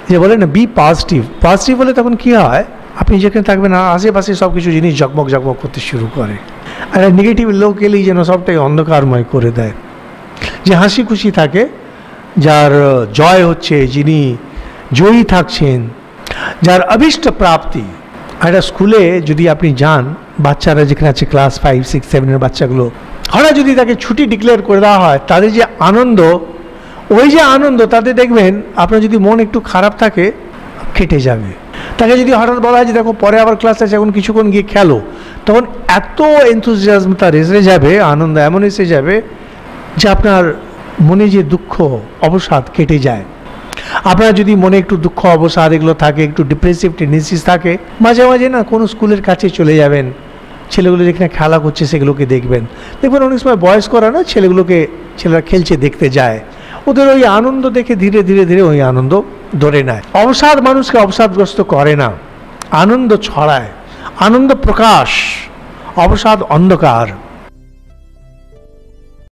যে বলে না বি পজিটিভ, পজিটিভ হলে তখন কী হয়, আপনি যেখানে থাকবেন আশেপাশে সব কিছু জিনিস জগমগ জগমগ করতে শুরু করে। আর নেগেটিভ লোক এলেই যেন সবটাই অন্ধকারময় করে দেয়। যে হাসি খুশি থাকে, যার জয় হচ্ছে, যিনি জয়ী থাকছেন, যার অভীষ্ট প্রাপ্তি। একটা স্কুলে যদি আপনি যান, বাচ্চারা যেখানে আছে ক্লাস 5, 6, 7 বাচ্চাগুলো, হঠাৎ যদি তাকে ছুটি ডিক্লেয়ার করে দেওয়া হয়, তাদের যে আনন্দ, ওই যে আনন্দ, তাতে দেখবেন আপনার যদি মন একটু খারাপ থাকে কেটে যাবে। তাকে যদি হঠাৎ বলা হয় যে দেখো পরে আবার ক্লাস আছে, এখন কিছুক্ষণ গিয়ে খেলো, তখন এত এনথুজিয়াজম তার এসে যাবে, আনন্দ এমন এসে যাবে যে আপনার মনে যে দুঃখ অবসাদ কেটে যায়। আপনার যদি মনে একটু দুঃখ অবসাদ এগুলো থাকে, একটু ডিপ্রেসিভ টেন্ডেন্সিস থাকে, মাঝে মাঝে না কোনো স্কুলের কাছে চলে যাবেন, ছেলেগুলো যেখানে খেলা করছে সেগুলোকে দেখবেন। দেখবেন অনেক সময় বয়স্করা না ছেলেরা খেলছে দেখতে যায়, ওদের ওই আনন্দ দেখে ধীরে ধীরে ধীরে ওই আনন্দ ধরে নেয়। অবসাদ মানুষকে অবসাদগ্রস্ত করে না, আনন্দ ছড়ায়, আনন্দ প্রকাশ, অবসাদ অন্ধকার।